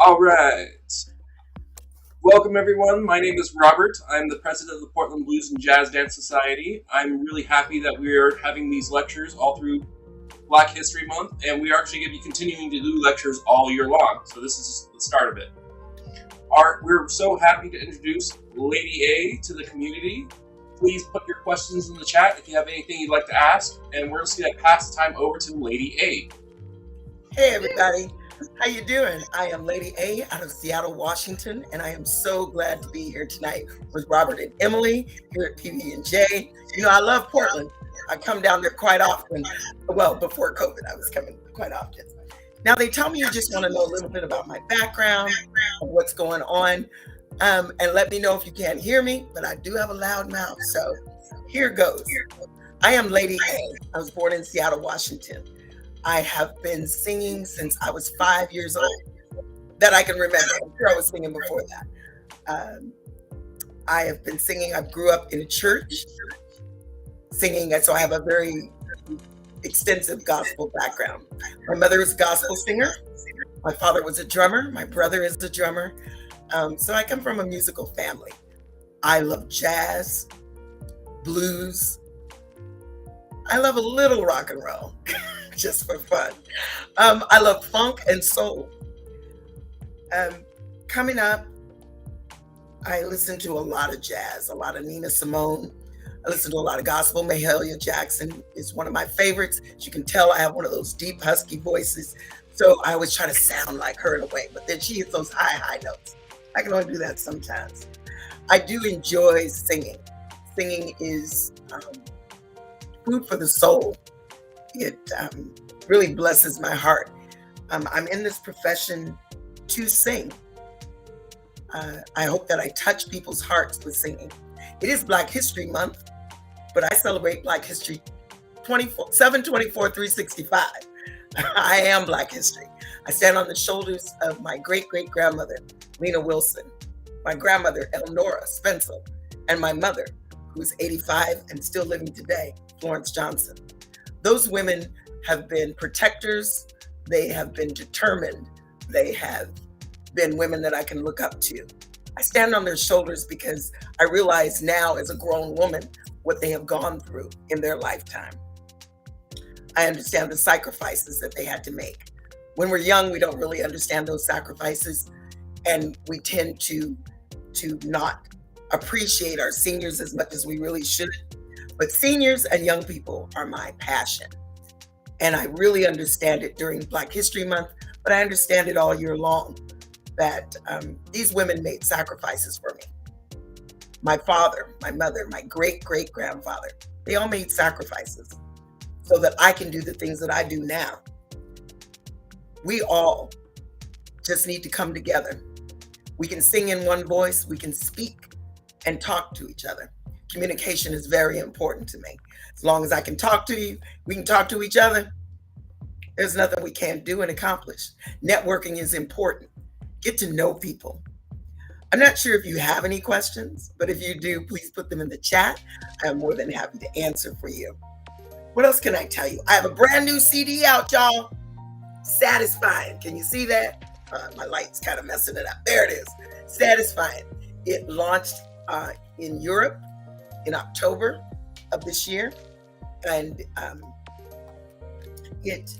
All right. Welcome, everyone. My name is Robert. I'm the president of the Portland Blues and Jazz Dance Society. I'm really happy that we're having these lectures all through Black History Month, and we are actually going to be continuing to do lectures all year long. So this is just the start of it. We're so happy to introduce Lady A to the community. Please put your questions in the chat if you have anything you'd like to ask, and we're just going to pass the time over to Lady A. Hey everybody, how you doing? I am Lady A out of Seattle, Washington, and I am so glad to be here tonight with Robert and Emily here at PB&J. You know, I love Portland. I come down there quite often. Well, before COVID, I was coming quite often. Now they tell me you just want to know a little bit about my background, what's going on, and let me know if you can't hear me, but I do have a loud mouth, so here goes. I am Lady A. I was born in Seattle, Washington. I have been singing since I was 5 years old, that I can remember. I'm sure I was singing before that. I have been singing. I grew up in a church singing, and so I have a very extensive gospel background. My mother is a gospel singer. My father was a drummer. My brother is a drummer. So I come from a musical family. I love jazz, blues. I love a little rock and roll. Just for fun. I love funk and soul. Coming up, I listen to a lot of jazz, a lot of Nina Simone. I listen to a lot of gospel. Mahalia Jackson is one of my favorites. As you can tell, I have one of those deep, husky voices. So I always try to sound like her in a way, but then she hits those high notes. I can only do that sometimes. I do enjoy singing. Singing is food for the soul. It really blesses my heart. I'm in this profession to sing. I hope that I touch people's hearts with singing. It is Black History Month, but I celebrate Black History 7/24, 365. I am Black History. I stand on the shoulders of my great-great-grandmother, Lena Wilson, my grandmother, Elnora Spencer, and my mother, who's 85 and still living today, Florence Johnson. Those women have been protectors. They have been determined. They have been women that I can look up to. I stand on their shoulders because I realize now as a grown woman what they have gone through in their lifetime. I understand the sacrifices that they had to make. When we're young, we don't really understand those sacrifices, and we tend to not appreciate our seniors as much as we really should. But seniors and young people are my passion. And I really understand it during Black History Month, but I understand it all year long, that these women made sacrifices for me. My father, my mother, my great-great-grandfather, they all made sacrifices so that I can do the things that I do now. We all just need to come together. We can sing in one voice, we can speak and talk to each other. Communication is very important to me. As long as I can talk to you, we can talk to each other. There's nothing we can't do and accomplish. Networking is important. Get to know people. I'm not sure if you have any questions, but if you do, please put them in the chat. I'm more than happy to answer for you. What else can I tell you? I have a brand new CD out, y'all. Satisfying. Can you see that? My light's kind of messing it up. There it is. Satisfying. It launched in Europe in October of this year, and it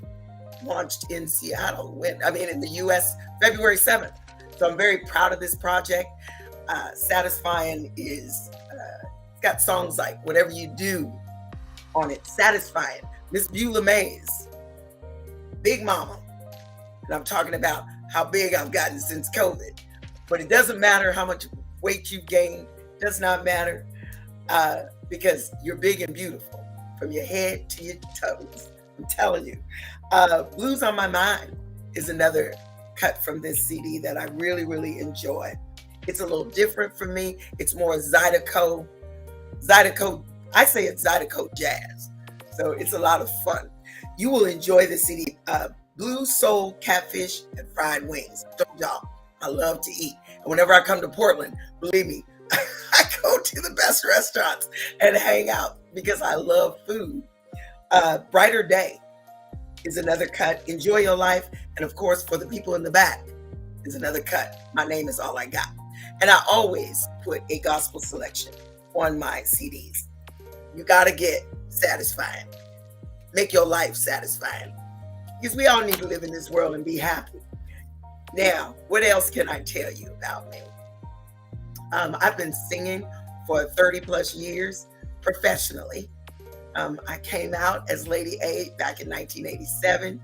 launched in Seattle in the US February 7th. So I'm very proud of this project. Satisfying is it's got songs like Whatever You Do on it. Satisfying. Miss Beulah Mays, Big Mama. And I'm talking about how big I've gotten since COVID. But it doesn't matter how much weight you've gained. It does not matter. Because you're big and beautiful from your head to your toes. I'm telling you. Blues on My Mind is another cut from this CD that I really, really enjoy. It's a little different for me. It's more Zydeco. I say it's Zydeco jazz. So it's a lot of fun. You will enjoy the CD. Blues, soul, catfish, and fried wings. So y'all, I love to eat. And whenever I come to Portland, believe me, I go to the best restaurants and hang out because I love food. Brighter Day is another cut. Enjoy Your Life. And of course, for the people in the back, is another cut. My name is all I got. And I always put a gospel selection on my CDs. You got to get satisfying. Make your life satisfying. Because we all need to live in this world and be happy. Now, what else can I tell you about me? I've been singing for 30 plus years professionally. I came out as Lady A back in 1987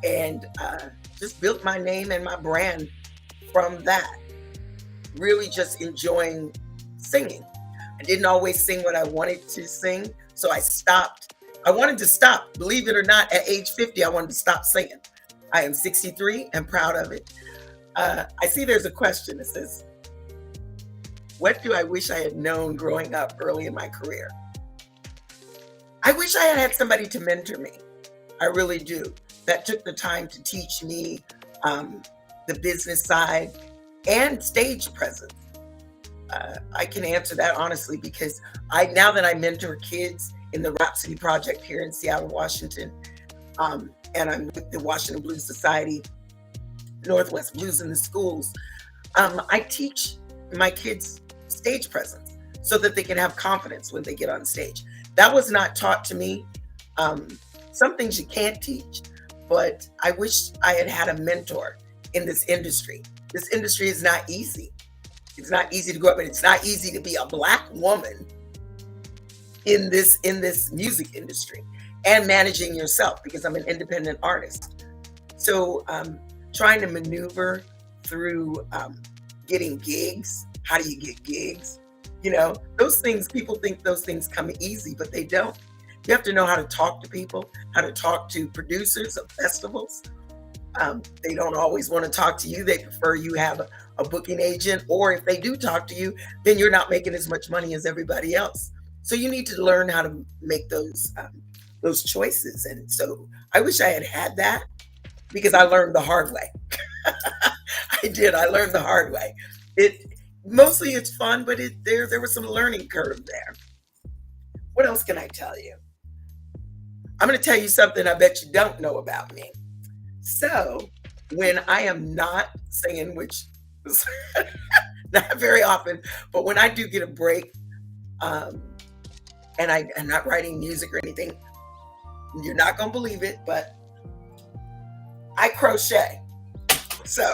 and just built my name and my brand from that. Really just enjoying singing. I didn't always sing what I wanted to sing, so I stopped. I wanted to stop. Believe it or not, at age 50, I wanted to stop singing. I am 63 and proud of it. I see there's a question that says, what do I wish I had known growing up early in my career? I wish I had had somebody to mentor me. I really do. That took the time to teach me the business side and stage presence. I can answer that honestly because now that I mentor kids in the Rhapsody Project here in Seattle, Washington, and I'm with the Washington Blues Society, Northwest Blues in the schools, I teach my kids stage presence so that they can have confidence when they get on stage. That was not taught to me. Some things you can't teach, but I wish I had had a mentor in this industry. This industry is not easy. It's not easy to go up, and it's not easy to be a Black woman in this music industry and managing yourself, because I'm an independent artist. So trying to maneuver through getting gigs. How do you get gigs? You know, those things, people think those things come easy, but they don't. You have to know how to talk to people, how to talk to producers of festivals. They don't always want to talk to you. They prefer you have a booking agent, or if they do talk to you, then you're not making as much money as everybody else. So you need to learn how to make those choices. And so I wish I had had that, because I learned the hard way. I did. I learned the hard way. Mostly it's fun, but there was some learning curve there. What else can I tell you? I'm going to tell you something I bet you don't know about me. So when I am not singing, which is not very often, but when I do get a break, and I'm not writing music or anything, you're not going to believe it, but I crochet. So,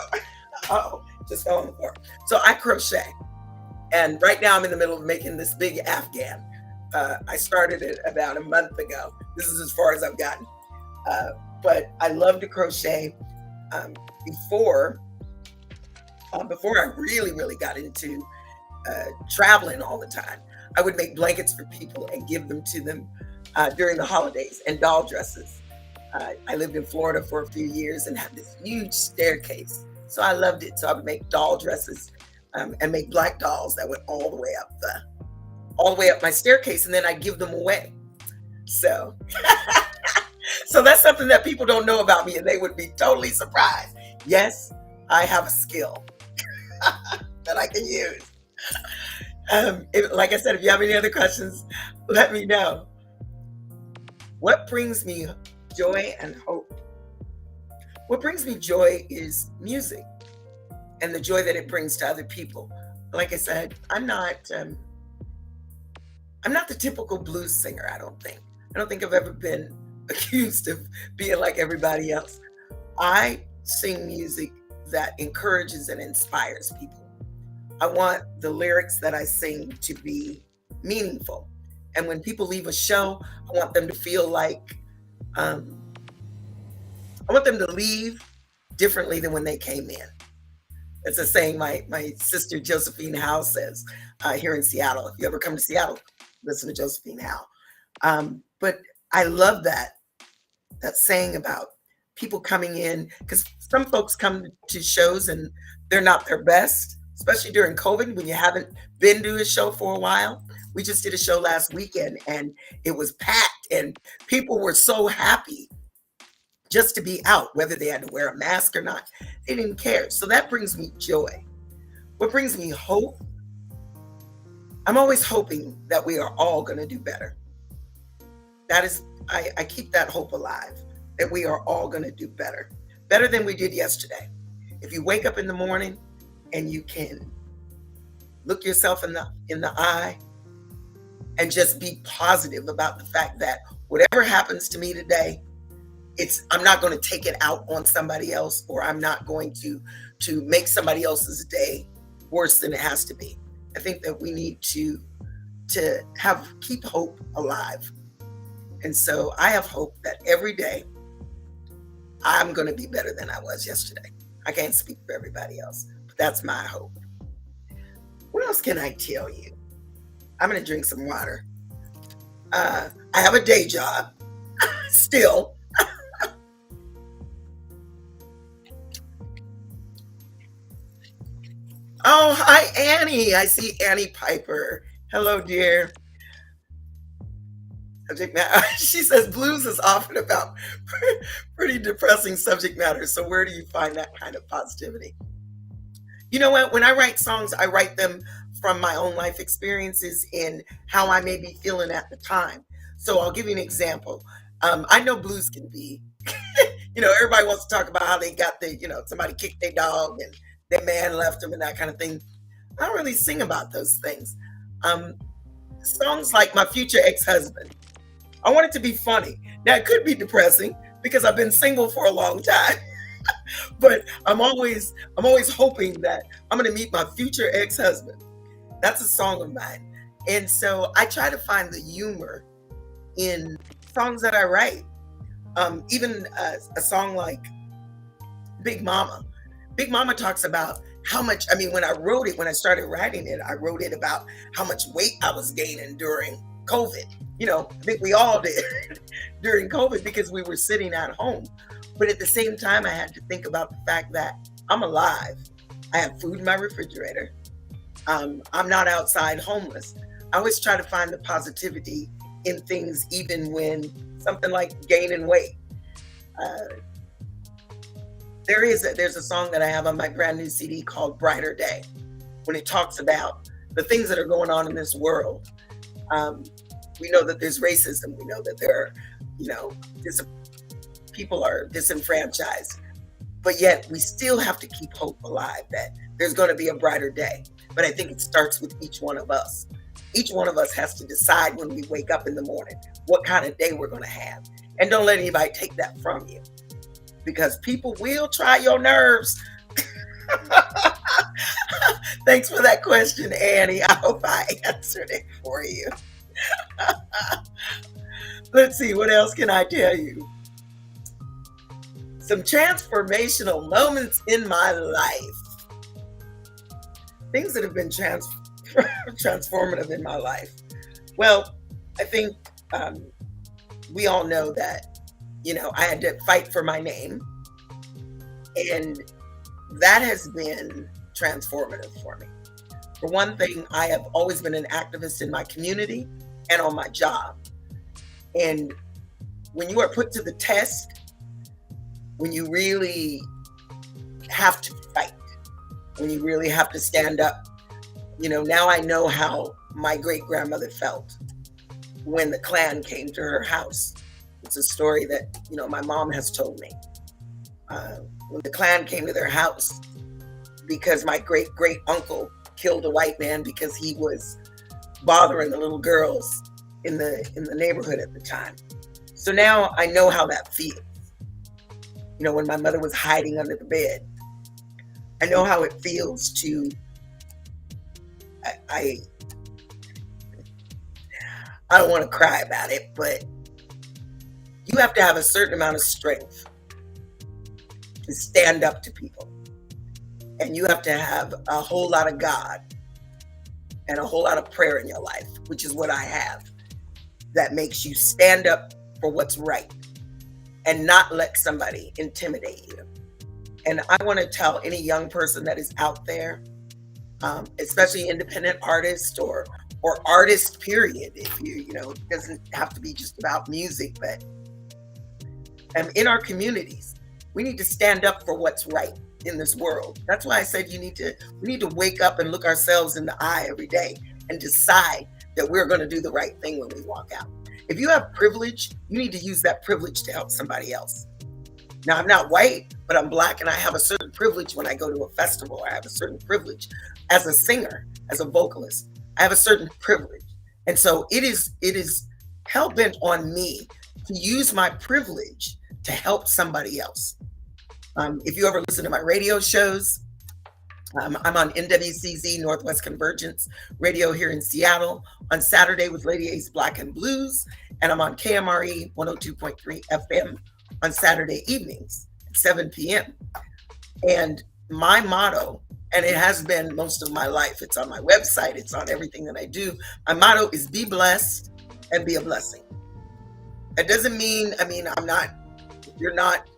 just fell on the floor. So I crochet. And right now I'm in the middle of making this big Afghan. I started it about a month ago. This is as far as I've gotten. But I love to crochet. Before I really got into traveling all the time, I would make blankets for people and give them to them during the holidays, and doll dresses. I lived in Florida for a few years and had this huge staircase. So I loved it. So I would make doll dresses and make black dolls that went all the way up my staircase, and then I'd give them away. So, so that's something that people don't know about me, and they would be totally surprised. Yes, I have a skill that I can use. Like I said, if you have any other questions, let me know. What brings me joy and hope? What brings me joy is music and the joy that it brings to other people. Like I said, I'm not the typical blues singer, I don't think I've ever been accused of being like everybody else. I sing music that encourages and inspires people. I want the lyrics that I sing to be meaningful. And when people leave a show, I want them to feel like, I want them to leave differently than when they came in. It's a saying my sister Josephine Howe says here in Seattle. If you ever come to Seattle, listen to Josephine Howe. But I love that saying about people coming in, because some folks come to shows and they're not their best, especially during COVID when you haven't been to a show for a while. We just did a show last weekend and it was packed and people were so happy just to be out, whether they had to wear a mask or not. They didn't care. So that brings me joy. What brings me hope? I'm always hoping that we are all going to do better. That is, I keep that hope alive, that we are all going to do better than we did yesterday. If you wake up in the morning and you can look yourself in the eye and just be positive about the fact that whatever happens to me today, I'm not going to take it out on somebody else, or I'm not going to make somebody else's day worse than it has to be. I think that we need to keep hope alive. And so I have hope that every day I'm going to be better than I was yesterday. I can't speak for everybody else, but that's my hope. What else can I tell you? I'm going to drink some water. I have a day job still. Oh, hi, Annie. I see Annie Piper. Hello, dear. Subject matter. She says blues is often about pretty depressing subject matter. So where do you find that kind of positivity? You know what? When I write songs, I write them from my own life experiences and how I may be feeling at the time. So I'll give you an example. I know blues can be, everybody wants to talk about how they got somebody kicked their dog and their man left them and that kind of thing. I don't really sing about those things. Songs like My Future Ex-Husband, I want it to be funny. Now, it could be depressing because I've been single for a long time. But I'm always hoping that I'm going to meet my future ex-husband. That's a song of mine. And so I try to find the humor in songs that I write. Even a song like Big Mama. Big Mama talks about how much, when I started writing it, I wrote it about how much weight I was gaining during COVID. I think we all did during COVID because we were sitting at home. But at the same time, I had to think about the fact that I'm alive. I have food in my refrigerator. I'm not outside homeless. I always try to find the positivity in things, even when something like gaining weight. There's a song that I have on my brand new CD called Brighter Day, when it talks about the things that are going on in this world. We know that there's racism. We know that there are, people are disenfranchised, but yet we still have to keep hope alive that there's going to be a brighter day. But I think it starts with each one of us. Each one of us has to decide when we wake up in the morning what kind of day we're going to have. And don't let anybody take that from you, because people will try your nerves. Thanks for that question, Annie. I hope I answered it for you. Let's see, what else can I tell you? Some transformational moments in my life. Things that have been transformative in my life. Well, I think we all know that, I had to fight for my name. And that has been transformative for me. For one thing, I have always been an activist in my community and on my job. And when you are put to the test, when you really have to fight, when you really have to stand up, now I know how my great-grandmother felt when the Klan came to her house. It's a story that, my mom has told me. When the Klan came to their house, because my great-great-uncle killed a white man because he was bothering the little girls in the neighborhood at the time. So now I know how that feels. When my mother was hiding under the bed, I know how it feels to, I don't want to cry about it, but you have to have a certain amount of strength to stand up to people. And you have to have a whole lot of God and a whole lot of prayer in your life, which is what I have, that makes you stand up for what's right and not let somebody intimidate you. And I want to tell any young person that is out there, especially independent artist or artist, period, if it doesn't have to be just about music, but in our communities, we need to stand up for what's right in this world. That's why I said we need to wake up and look ourselves in the eye every day and decide that we're going to do the right thing when we walk out. If you have privilege, you need to use that privilege to help somebody else. Now, I'm not white, but but I'm Black, and I have a certain privilege when I go to a festival. I have a certain privilege as a singer, as a vocalist. I have a certain privilege. And so it is hell-bent on me to use my privilege to help somebody else. If you ever listen to my radio shows, I'm on NWCZ, Northwest Convergence Radio here in Seattle, on Saturday with Lady A's Black and Blues, and I'm on KMRE 102.3 FM on Saturday evenings at 7 p.m. And my motto, and it has been most of my life, it's on my website, it's on everything that I do. My motto is be blessed and be a blessing. That doesn't mean, if you're not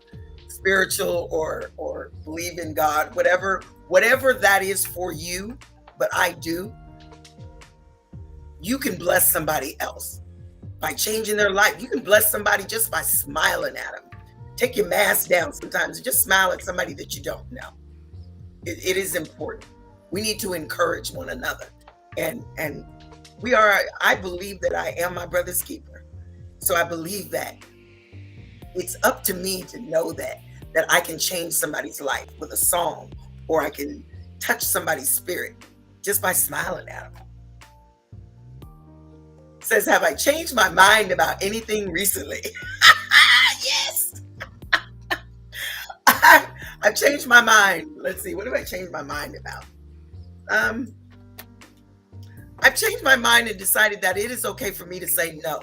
spiritual or believe in God, whatever that is for you, but I do, you can bless somebody else by changing their life. You can bless somebody just by smiling at them. Take your mask down sometimes and just smile at somebody that you don't know. It is important. We need to encourage one another. And I believe that I am my brother's keeper. So I believe that it's up to me to know that I can change somebody's life with a song, or I can touch somebody's spirit just by smiling at them. It says, have I changed my mind about anything recently? Yes. I've changed my mind. Let's see, what have I changed my mind about? I've changed my mind and decided that it is okay for me to say no.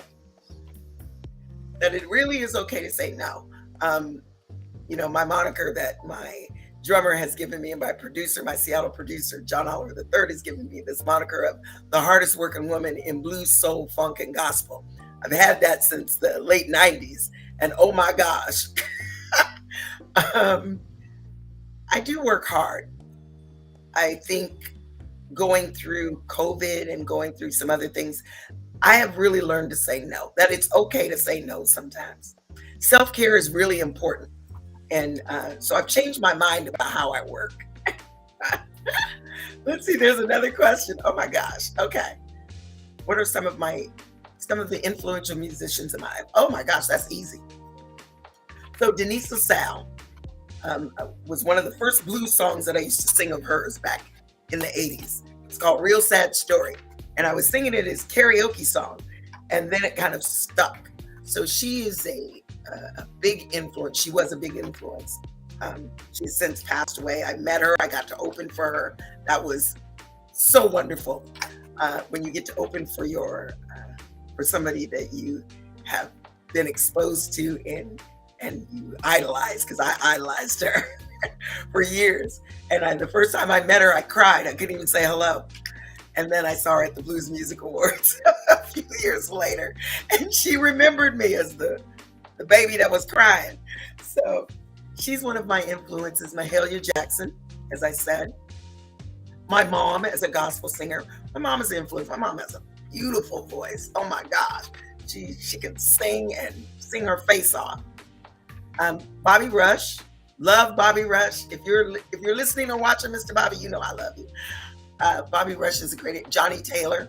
That it really is okay to say no. My moniker that my drummer has given me, and my producer, my Seattle producer, John Oliver III, has given me this moniker of the hardest working woman in blues, soul, funk, and gospel. I've had that since the late 90s. And oh my gosh, I do work hard. I think going through COVID and going through some other things, I have really learned to say no, that it's okay to say no sometimes. Self-care is really important. And so I've changed my mind about how I work. Let's see, there's another question. Oh my gosh. Okay. What are some of the influential musicians in my life? Oh my gosh, that's easy. So Denise LaSalle was one of the first blues songs that I used to sing of hers back in the 80s. It's called Real Sad Story. And I was singing it as karaoke song, and then it kind of stuck. So she is a big influence. She was a big influence. She's since passed away. I met her. I got to open for her. That was so wonderful. When you get to open for for somebody that you have been exposed to and you idolize, because I idolized her for years. And the first time I met her, I cried. I couldn't even say hello. And then I saw her at the Blues Music Awards a few years later, and she remembered me as the baby that was crying. So she's one of my influences. Mahalia Jackson, as I said. My mom as a gospel singer. My mom is an influence. My mom has a beautiful voice. Oh my gosh. She can sing and sing her face off. Bobby Rush. Love Bobby Rush. If you're listening or watching, Mr. Bobby, you know I love you. Bobby Rush is a great. Johnny Taylor.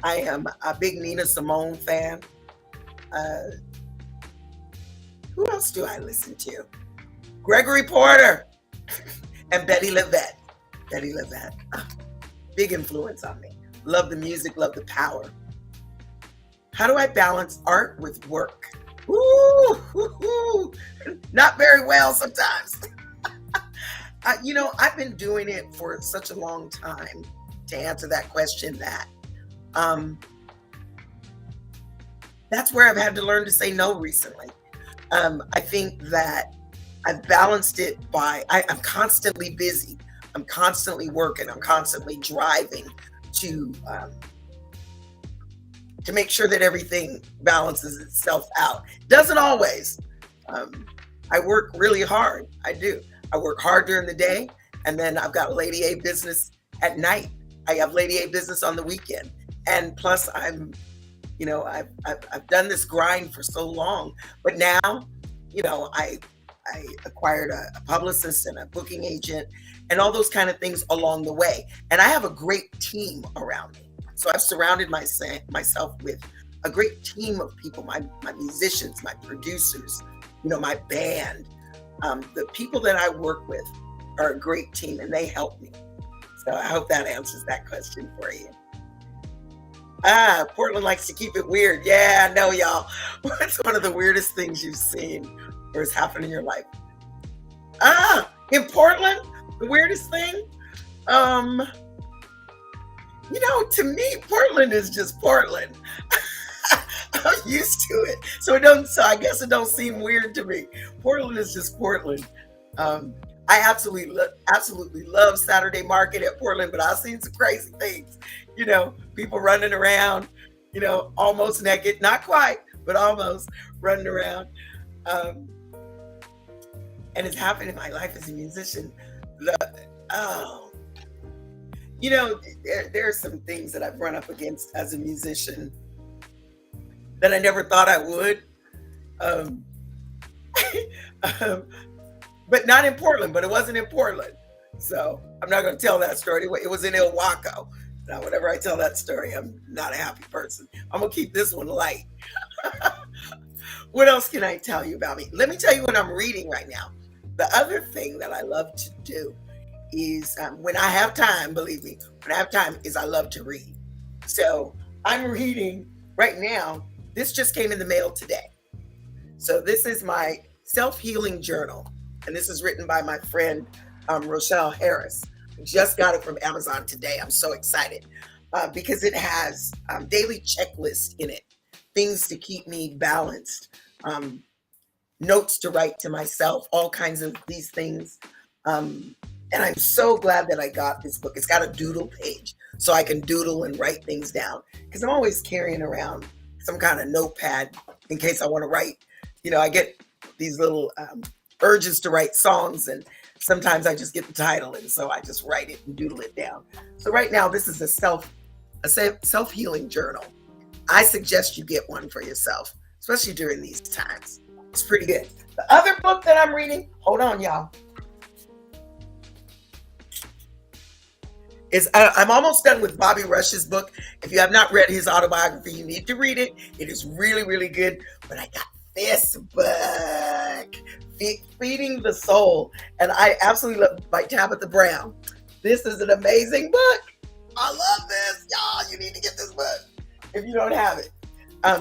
I am a big Nina Simone fan. Who else do I listen to? Gregory Porter and Betty LaVette. Betty LaVette. Big influence on me. Love the music, love the power. How do I balance art with work? Ooh, not very well sometimes. I've been doing it for such a long time to answer that question that that's where I've had to learn to say no recently. I think that I've balanced it by, I'm constantly busy. I'm constantly working. I'm constantly driving to make sure that everything balances itself out. Doesn't always. I work really hard. I do. I work hard during the day, and then I've got Lady A business at night. I have Lady A business on the weekend, and plus I've done this grind for so long. But now, I acquired a publicist and a booking agent, and all those kind of things along the way. And I have a great team around me. So I've surrounded myself with a great team of people, my musicians, my producers, my band. The people that I work with are a great team and they help me. So I hope that answers that question for you. Portland likes to keep it weird. Yeah, I know, y'all. What's one of the weirdest things you've seen or has happened in your life? In Portland, the weirdest thing? To me, Portland is just Portland. I'm used to it. So I guess it don't seem weird to me. Portland is just Portland. I absolutely love Saturday Market at Portland, but I've seen some crazy things. People running around, almost naked, not quite, but almost running around. And it's happened in my life as a musician. There are some things that I've run up against as a musician that I never thought I would. But not in Portland, but it wasn't in Portland. So I'm not going to tell that story. It was in Ilwaco. Now, whenever I tell that story, I'm not a happy person. I'm going to keep this one light. What else can I tell you about me? Let me tell you what I'm reading right now. The other thing that I love to do is when I have time, believe me, when I have time is I love to read. So I'm reading right now. This just came in the mail today. So this is my self-healing journal. And this is written by my friend, Rochelle Harris. Just got it from Amazon today. I'm so excited because it has daily checklist in it, things to keep me balanced, notes to write to myself, all kinds of these things. And I'm so glad that I got this book. It's got a doodle page so I can doodle and write things down because I'm always carrying around some kind of notepad in case I want to write. I get these little urges to write songs, and sometimes I just get the title, and so I just write it and doodle it down. So right now, this is a self-healing journal. I suggest you get one for yourself, especially during these times. It's pretty good. The other book that I'm reading, hold on, y'all, is I'm almost done with Bobby Rush's book. If you have not read his autobiography, you need to read it. It is really, really good. But I got this book, Feeding the Soul, and I absolutely love by Tabitha Brown. This is an amazing book. I love this, y'all. You need to get this book if you don't have it.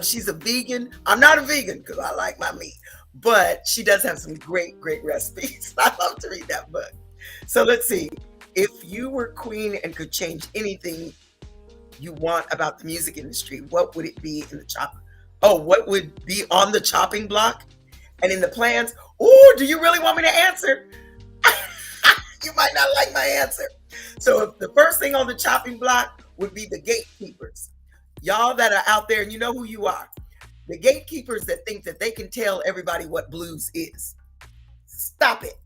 She's a vegan. I'm not a vegan because I like my meat, but she does have some great, great recipes. I love to read that book. So let's see. If you were queen and could change anything you want about the music industry, what would it be in the chop? Oh, what would be on the chopping block and in the plans? Oh, do you really want me to answer? You might not like my answer. So if the first thing on the chopping block would be the gatekeepers. Y'all that are out there, and you know who you are. The gatekeepers that think that they can tell everybody what blues is. Stop it.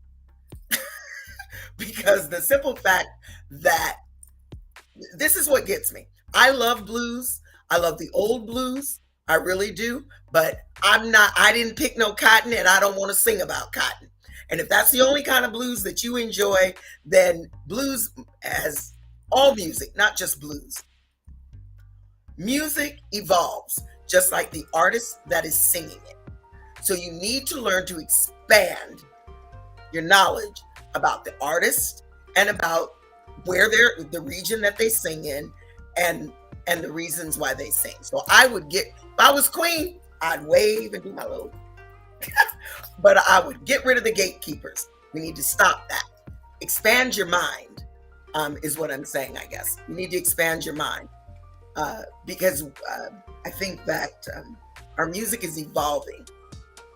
Because the simple fact that this is what gets me. I love blues. I love the old blues. I really do. But I didn't pick no cotton, and I don't want to sing about cotton. And if that's the only kind of blues that you enjoy, then blues, as all music, not just blues. Music evolves, just like the artist that is singing it. So you need to learn to expand your knowledge about the artist and about where the region that they sing in and the reasons why they sing. So if I was queen, I'd wave and do my little, but I would get rid of the gatekeepers. We need to stop that. Expand your mind, is what I'm saying, I guess. You need to expand your mind because I think that our music is evolving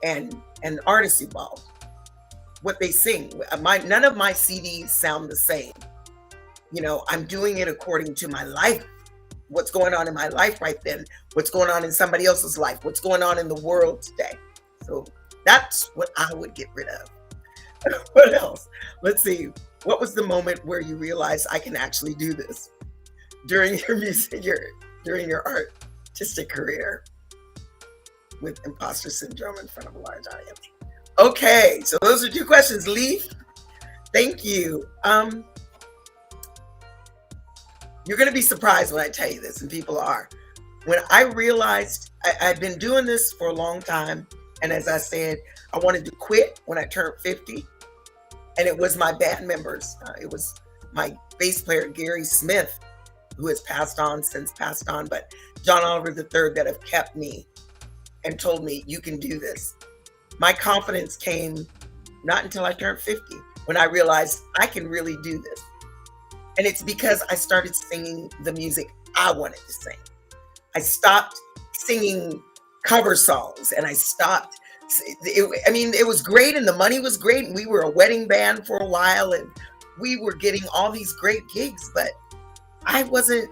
and artists evolve. What they sing. None of my CDs sound the same. I'm doing it according to my life, what's going on in my life right then, what's going on in somebody else's life, what's going on in the world today. So that's what I would get rid of. What else? Let's see. What was the moment where you realized I can actually do this during your music, during your artistic career with imposter syndrome in front of a large audience? Okay, so those are 2 questions. Leaf, thank you. You're going to be surprised when I tell you this, and people are. When I realized I'd been doing this for a long time, and as I said, I wanted to quit when I turned 50. And it was my band members. It was my bass player, Gary Smith, who has since passed on, but John Oliver III, that have kept me and told me, you can do this. My confidence came not until I turned 50, when I realized I can really do this. And it's because I started singing the music I wanted to sing. I stopped singing cover songs, and I stopped. It was great, and the money was great, and we were a wedding band for a while, and we were getting all these great gigs, but I wasn't,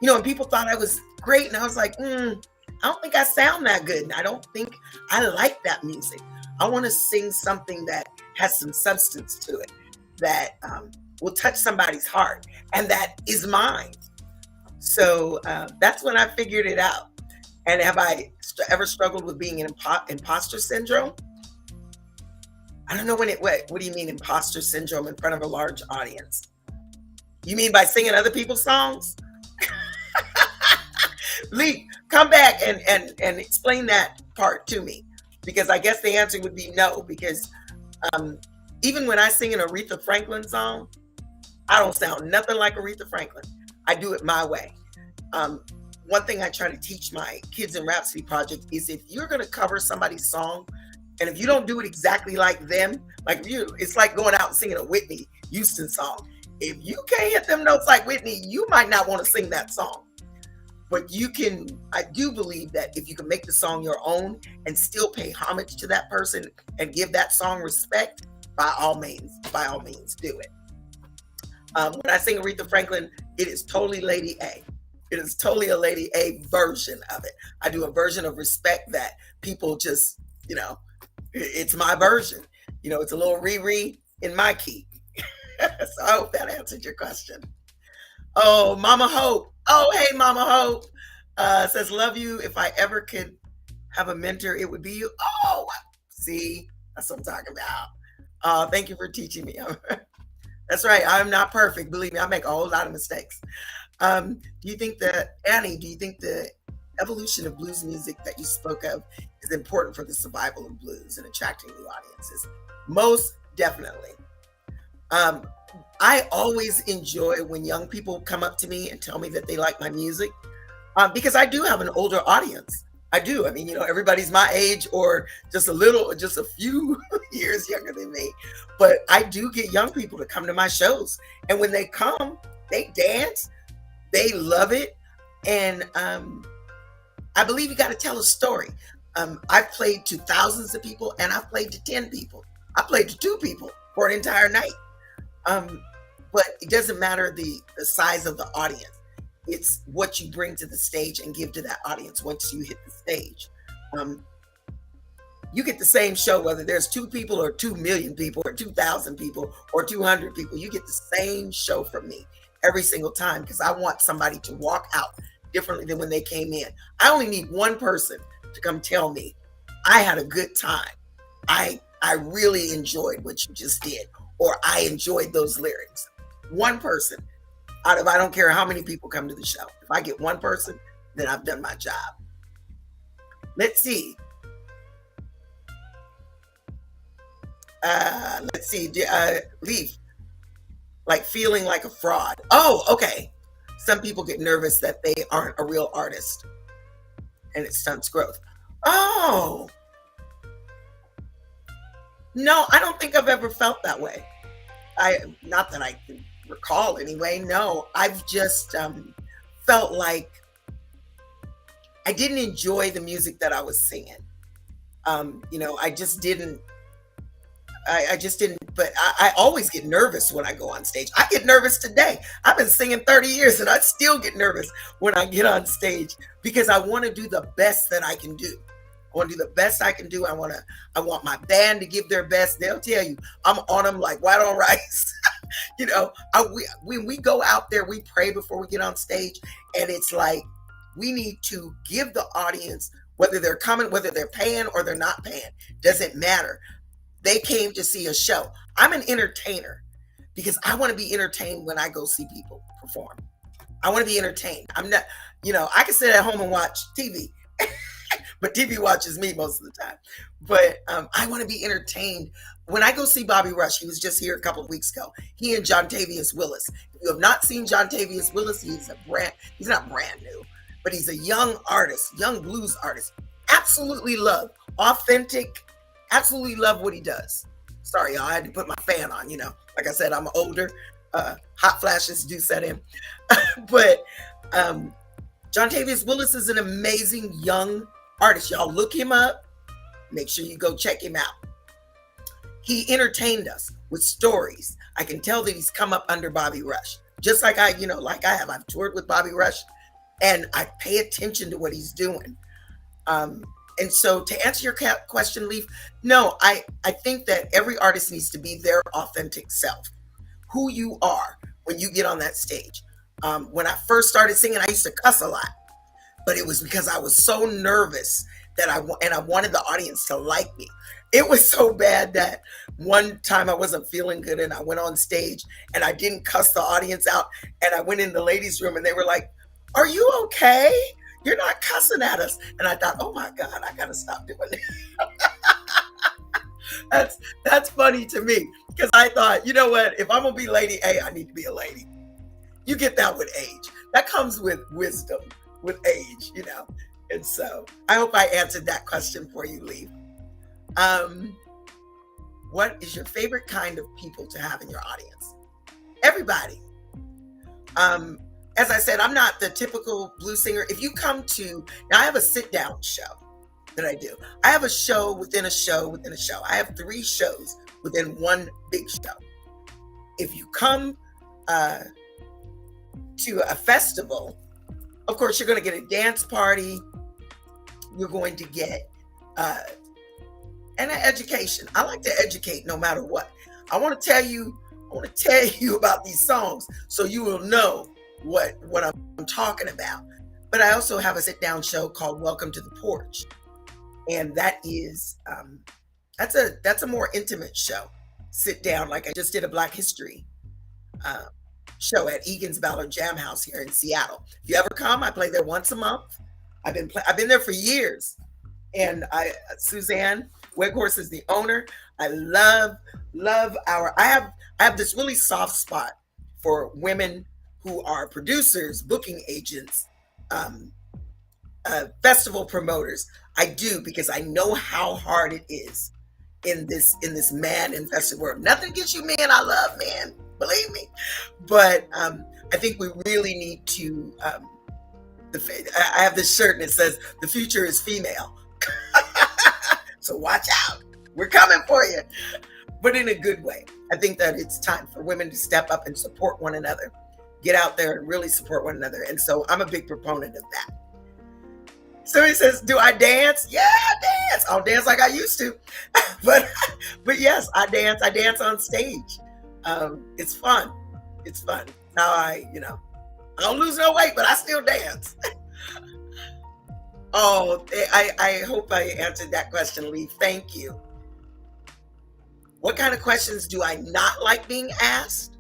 and people thought I was great, and I was like, I don't think I sound that good, and I don't think I like that music. I want to sing something that has some substance to it, that will touch somebody's heart, and that is mine. So that's when I figured it out. And have I ever struggled with being an imposter syndrome? I don't know what do you mean imposter syndrome in front of a large audience? You mean by singing other people's songs? Lee, come back and explain that part to me, because I guess the answer would be no, because even when I sing an Aretha Franklin song, I don't sound nothing like Aretha Franklin. I do it my way. One thing I try to teach my Kids in Rhapsody project is, if you're going to cover somebody's song, and if you don't do it exactly like them, like you, it's like going out and singing a Whitney Houston song. If you can't hit them notes like Whitney, you might not want to sing that song. But I do believe that if you can make the song your own and still pay homage to that person and give that song respect, by all means do it. When I sing Aretha Franklin, it is totally Lady A. It is totally a Lady A version of it. I do a version of respect that people just, it's my version. It's a little Riri in my key. So I hope that answered your question. Oh, Mama Hope. Oh, hey, Mama Hope. Says, love you. If I ever could have a mentor, it would be you. Oh, see, that's what I'm talking about. Thank you for teaching me. That's right. I'm not perfect. Believe me, I make a whole lot of mistakes. Do you think the evolution of blues music that you spoke of is important for the survival of blues and attracting new audiences? Most definitely. I always enjoy when young people come up to me and tell me that they like my music, because I do have an older audience. I do. I mean, everybody's my age or just a few years younger than me. But I do get young people to come to my shows. And when they come, they dance, they love it. And I believe you got to tell a story. I've played to thousands of people, and I've played to 10 people. I played to 2 people for an entire night. But it doesn't matter the size of the audience. It's what you bring to the stage and give to that audience once you hit the stage. You get the same show whether there's 2 people or 2 million people or 2,000 people or 200 people. You get the same show from me every single time, because I want somebody to walk out differently than when they came in. I only need one person to come tell me, I had a good time. I really enjoyed what you just did, or I enjoyed those lyrics. One person out of, I don't care how many people come to the show. If I get one person, then I've done my job. Let's see. Leaf, like feeling like a fraud. Oh, okay. Some people get nervous that they aren't a real artist, and it stunts growth. Oh, no, I don't think I've ever felt that way. Not that I can recall anyway. No, I've just felt like I didn't enjoy the music that I was singing. I just didn't. I just didn't. But I always get nervous when I go on stage. I get nervous today. I've been singing 30 years, and I still get nervous when I get on stage, because I want to do the best that I can do. I want to do the best I can do. I want my band to give their best. They'll tell you I'm on them like white on rice. When we go out there, we pray before we get on stage, and it's like we need to give the audience, whether they're coming, whether they're paying or they're not paying, doesn't matter. They came to see a show. I'm an entertainer because I want to be entertained when I go see people perform. I want to be entertained. I'm not, I can sit at home and watch TV, but TV watches me most of the time. But I want to be entertained. When I go see Bobby Rush, he was just here a couple of weeks ago. He and John Tavius Willis. If you have not seen John Tavius Willis, he's not brand new, but he's a young artist, young blues artist. Absolutely love, authentic, absolutely love what he does. Sorry, y'all, I had to put my fan on, Like I said, I'm older. Hot flashes do set in. But John Tavius Willis is an amazing young artist. Y'all look him up. Make sure you go check him out. He entertained us with stories. I can tell that he's come up under Bobby Rush. Just like I have. I've toured with Bobby Rush, and I pay attention to what he's doing. And so to answer your question, Leaf, no, I think that every artist needs to be their authentic self, who you are when you get on that stage. When I first started singing, I used to cuss a lot, but it was because I was so nervous that I wanted the audience to like me. It was so bad that one time I wasn't feeling good and I went on stage and I didn't cuss the audience out. And I went in the ladies' room and they were like, "Are you okay? You're not cussing at us." And I thought, oh my God, I gotta stop doing that. That's funny to me, because I thought, you know what? If I'm gonna be Lady A, I need to be a lady. You get that with age. That comes with wisdom, with age, And so I hope I answered that question for you, Lee. What is your favorite kind of people to have in your audience? Everybody. As I said, I'm not the typical blues singer. If you come to, now I have a sit down show that I do. I have a show within a show within a show. I have 3 shows within one big show. If you come to a festival, of course, you're going to get a dance party. You're going to get and an education. I like to educate no matter what. I want to tell you about these songs so you will know what I'm talking about. But I also have a sit-down show called Welcome to the Porch. And that is that's a more intimate show. Sit down, like I just did a Black History show at Egan's Ballard Jam House here in Seattle. If you ever come, I play there once a month. I've been there for years. And Suzanne Weghorst is the owner. I love I have this really soft spot for women who are producers, booking agents, festival promoters. I do, because I know how hard it is in this man infested world. Nothing against you, man. I love man, believe me. But I think we really need to. I have this shirt and it says the future is female. So watch out. We're coming for you, but in a good way. I think that it's time for women to step up and support one another. Get out there and really support one another. And so I'm a big proponent of that. So he says, do I dance? Yeah, I dance. I'll dance like I used to. but yes, I dance. I dance on stage. It's fun. It's fun. Now I don't lose no weight, but I still dance. Oh, I hope I answered that question, Lee. Thank you. What kind of questions do I not like being asked?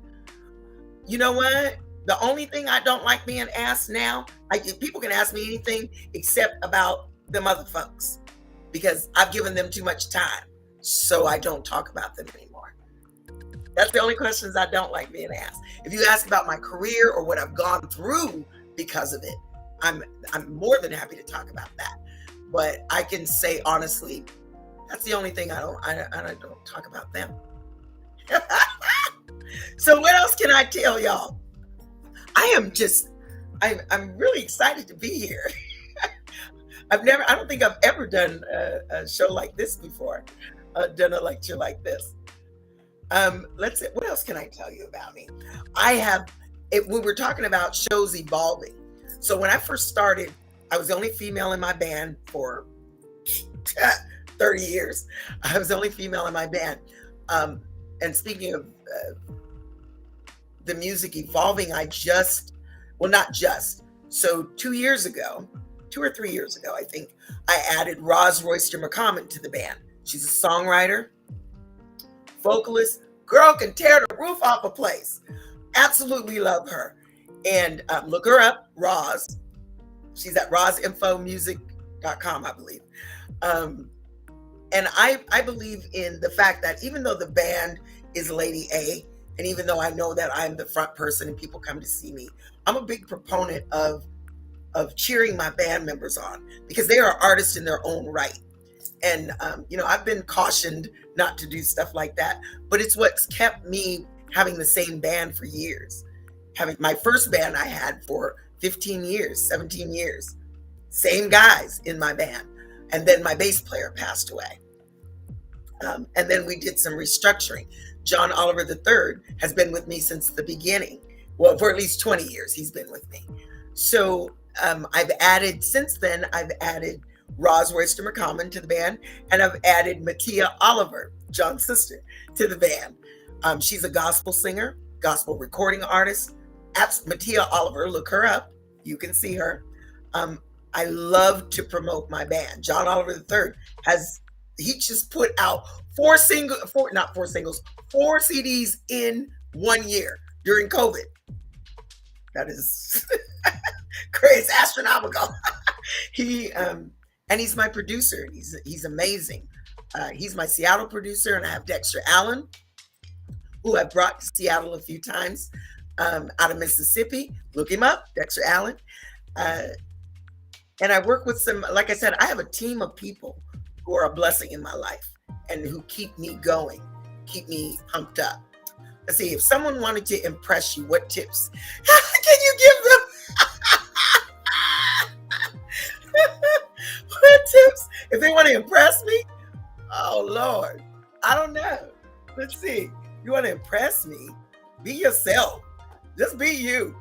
You know what? The only thing I don't like being asked now, people can ask me anything except about them other folks, because I've given them too much time, so I don't talk about them anymore. That's the only questions I don't like being asked. If you ask about my career or what I've gone through because of it, I'm more than happy to talk about that. But I can say honestly, that's the only thing I don't talk about them. So what else can I tell y'all? I'm really excited to be here. I don't think I've ever done a show like this before, done a lecture like this. Let's see, what else can I tell you about me? We were talking about shows evolving. So when I first started, I was the only female in my band for 30 years. I was the only female in my band. And speaking of the music evolving, not just. So 2 or 3 years ago, I think, I added Roz Royster McCommon to the band. She's a songwriter, vocalist, girl can tear the roof off a place. Absolutely love her. And look her up, Roz. She's at Roz Info Music .com, I believe. And I believe in the fact that even though the band is Lady A, and even though I know that I'm the front person and people come to see me, I'm a big proponent of cheering my band members on because they are artists in their own right. And I've been cautioned not to do stuff like that, but it's what's kept me having the same band for years. Having my first band I had for 15 years, 17 years, same guys in my band. And then my bass player passed away. And then we did some restructuring. John Oliver III has been with me since the beginning. Well, for at least 20 years, he's been with me. So since then, I've added Roz Royster McCommon to the band, and I've added Mattia Oliver, John's sister, to the band. She's a gospel singer, gospel recording artist. Mattia Oliver, look her up. You can see her. I love to promote my band. John Oliver III he just put out 4 CDs in 1 year during COVID. That is crazy, astronomical. And he's my producer. He's amazing. He's my Seattle producer, and I have Dexter Allen, who I've brought to Seattle a few times, out of Mississippi. Look him up, Dexter Allen. And I work with some, like I said, I have a team of people who are a blessing in my life and who keep me going, keep me pumped up. Let's see, if someone wanted to impress you, what tips can you give them? What tips? If they want to impress me? Oh, Lord. I don't know. Let's see. You want to impress me? Be yourself. Just be you.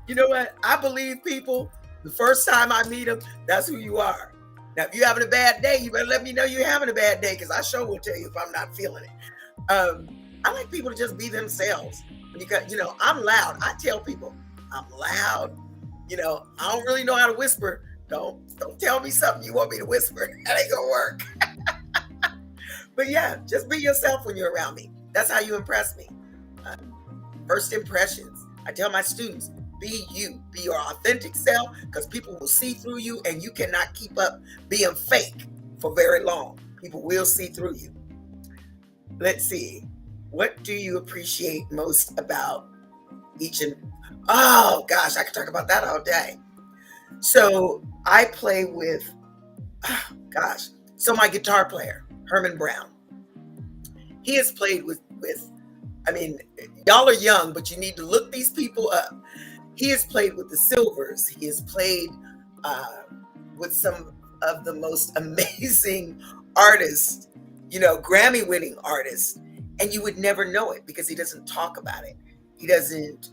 You know what? I believe people, the first time I meet them, that's who you are. Now, if you're having a bad day, you better let me know you're having a bad day, because I sure will tell you if I'm not feeling it. I like people to just be themselves. Because, I'm loud. I tell people I'm loud. I don't really know how to whisper. Don't tell me something you want me to whisper. That ain't gonna work. But yeah, just be yourself when you're around me. That's how you impress me. First impressions. I tell my students, be you. Be your authentic self, because people will see through you, and you cannot keep up being fake for very long. People will see through you. Let's see. What do you appreciate most about each and... Oh, gosh, I could talk about that all day. So I play with... So my guitar player, Herman Brown, he has played with y'all are young, but you need to look these people up. He has played with the Silvers. He has played with some of the most amazing artists, Grammy-winning artists, and you would never know it because he doesn't talk about it. He doesn't,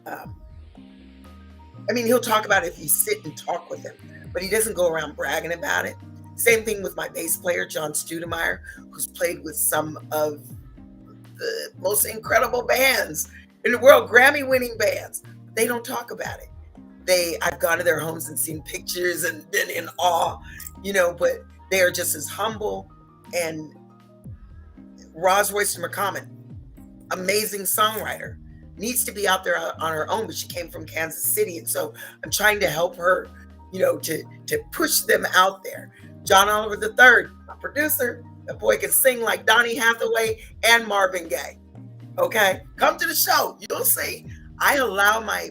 he'll talk about it if you sit and talk with him, but he doesn't go around bragging about it. Same thing with my bass player, John Studemeyer, who's played with some of the most incredible bands in the world, Grammy-winning bands. They don't talk about it. I've gone to their homes and seen pictures and been in awe, but they are just as humble. And Roz Royster McCommon, amazing songwriter, needs to be out there on her own, but she came from Kansas City. And so I'm trying to help her, to push them out there. John Oliver III, my producer, that boy can sing like Donny Hathaway and Marvin Gaye. Okay, come to the show. You'll see. I allow my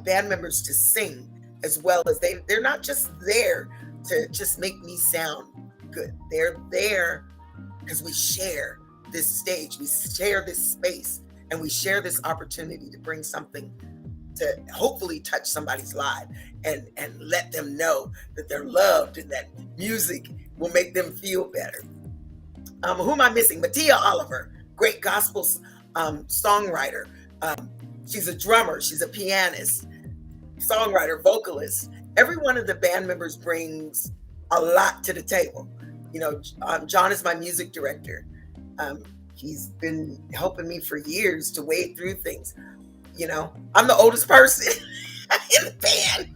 band members to sing as well as they're not just there to just make me sound good. They're there because we share this stage, we share this space, and we share this opportunity to bring something to hopefully touch somebody's life and let them know that they're loved and that music will make them feel better. Who am I missing? Mattia Oliver, great gospel songwriter. She's a drummer, she's a pianist, songwriter, vocalist. Every one of the band members brings a lot to the table. John is my music director. He's been helping me for years to wade through things. I'm the oldest person in the band,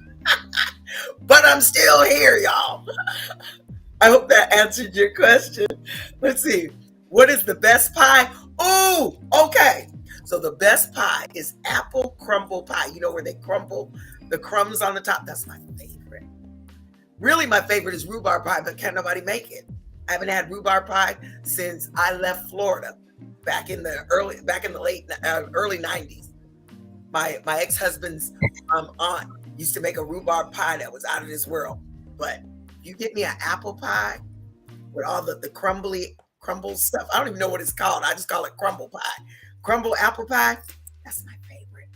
but I'm still here, y'all. I hope that answered your question. Let's see. What is the best pie? Oh, okay. So the best pie is apple crumble pie. Where they crumble the crumbs on the top? That's my favorite. Really, my favorite is rhubarb pie, but can't nobody make it. I haven't had rhubarb pie since I left Florida back in the early 90s. My ex-husband's aunt used to make a rhubarb pie that was out of this world. But you get me an apple pie with all the crumble stuff. I don't even know what it's called. I just call it crumble pie. Crumble apple pie. That's my favorite.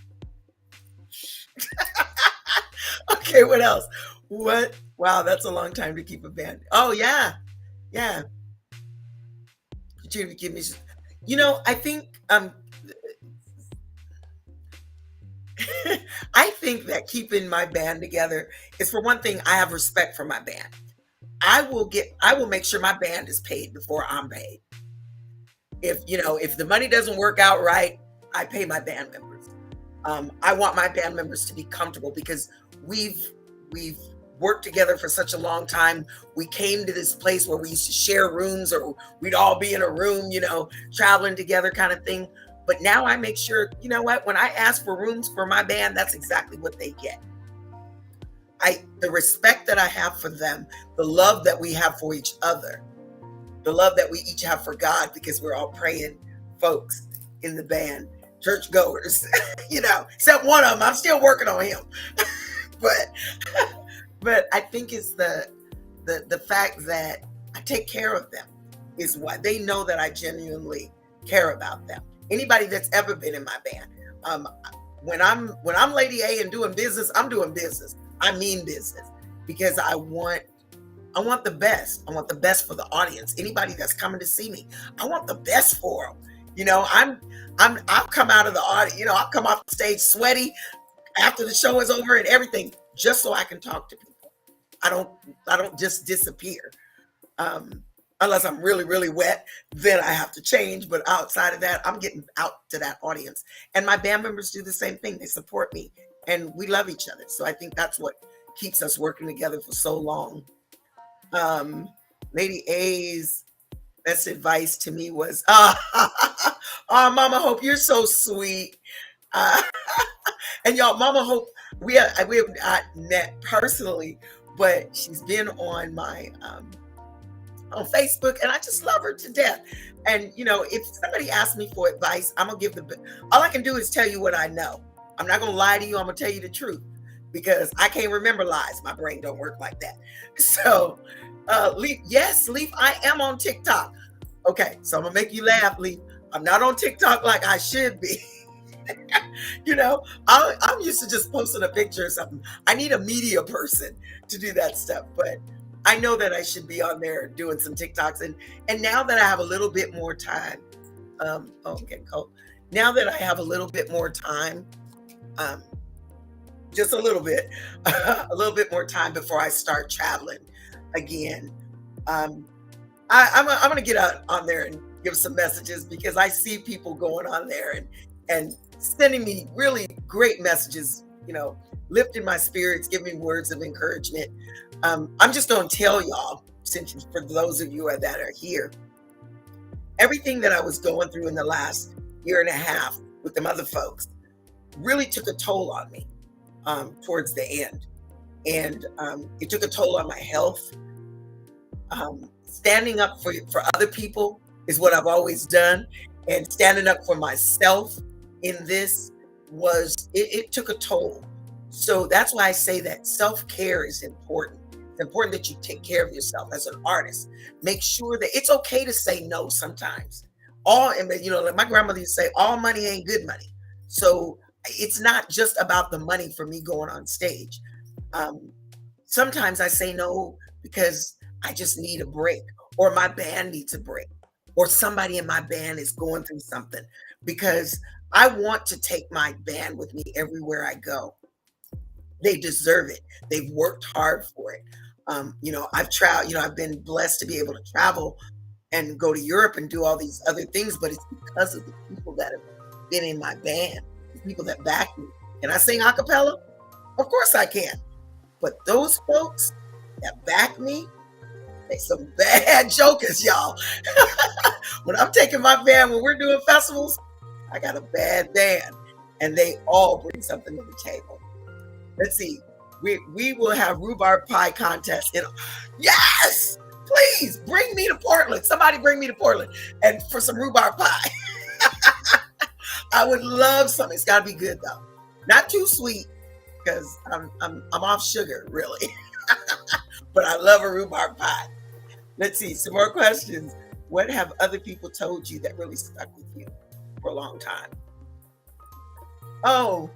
Okay, what else? What? Wow, that's a long time to keep a band. Oh yeah, yeah. Continue to give me. I think I think that keeping my band together is, for one thing, I have respect for my band. I will make sure my band is paid before I'm paid. If the money doesn't work out right, I pay my band members. I want my band members to be comfortable because we've worked together for such a long time. We came to this place where we used to share rooms, or we'd all be in a room, traveling together kind of thing. But now I make sure, when I ask for rooms for my band, that's exactly what they get. The respect that I have for them, the love that we have for each other, the love that we each have for God, because we're all praying folks in the band, churchgoers, except one of them. I'm still working on him. but I think it's the fact that I take care of them is why they know that I genuinely care about them. Anybody that's ever been in my band, when I'm Lady A and doing business, I'm doing business. I mean business, because I want the best. I want the best for the audience. Anybody that's coming to see me, I want the best for them. I'll come out of the audience. I'll come off the stage sweaty after the show is over and everything, just so I can talk to people. I don't just disappear. Unless I'm really, really wet, then I have to change. But outside of that, I'm getting out to that audience. And my band members do the same thing. They support me and we love each other. So I think that's what keeps us working together for so long. Lady A's best advice to me was, oh, Mama Hope, you're so sweet. And y'all, Mama Hope, we have not met personally, but she's been on my on Facebook, and I just love her to death. And if somebody asks me for advice, I'm gonna give all I can do is tell you what I know. I'm not gonna lie to you. I'm gonna tell you the truth, because I can't remember lies. My brain don't work like that. So Leaf, yes, Leaf, I am on TikTok. Okay, so I'm gonna make you laugh, Leaf. I'm not on TikTok like I should be. I'm used to just posting a picture or something. I need a media person to do that stuff, but I know that I should be on there doing some TikToks. And now that I have a little bit more time, okay, cool. Now that I have a little bit more time, just a little bit more time before I start traveling again, I'm going to get out on there and give some messages, because I see people going on there and sending me really great messages, lifting my spirits, giving me words of encouragement. I'm just going to tell y'all, for those of you that are here, everything that I was going through in the last year and a half with them other folks really took a toll on me towards the end. And it took a toll on my health. Standing up for other people is what I've always done. And standing up for myself in this it took a toll. So that's why I say that self-care is important. It's important that you take care of yourself as an artist. Make sure that it's okay to say no sometimes. Like my grandmother used to say, all money ain't good money. So it's not just about the money for me going on stage. Sometimes I say no because I just need a break, or my band needs a break, or somebody in my band is going through something, because I want to take my band with me everywhere I go. They deserve it. They've worked hard for it. I've traveled, I've been blessed to be able to travel and go to Europe and do all these other things, but it's because of the people that have been in my band, the people that back me. Can I sing a cappella? Of course I can. But those folks that back me, they some bad jokers, y'all. When I'm taking my band, when we're doing festivals, I got a bad band, and they all bring something to the table. Let's see. We will have rhubarb pie contest. Yes, please bring me to Portland. Somebody bring me to Portland and for some rhubarb pie. I would love some. It's got to be good though, not too sweet because I'm off sugar really. But I love a rhubarb pie. Let's see some more questions. What have other people told you that really stuck with you for a long time? Oh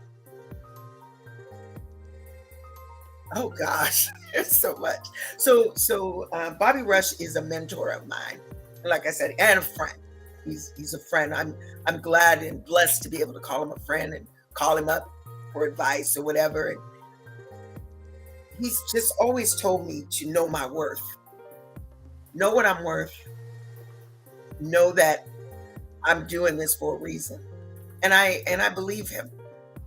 gosh, there's so much. So Bobby Rush is a mentor of mine, like I said, and a friend. He's a friend. I'm glad and blessed to be able to call him a friend and call him up for advice or whatever. And he's just always told me to know my worth, know what I'm worth, know that I'm doing this for a reason, and I believe him,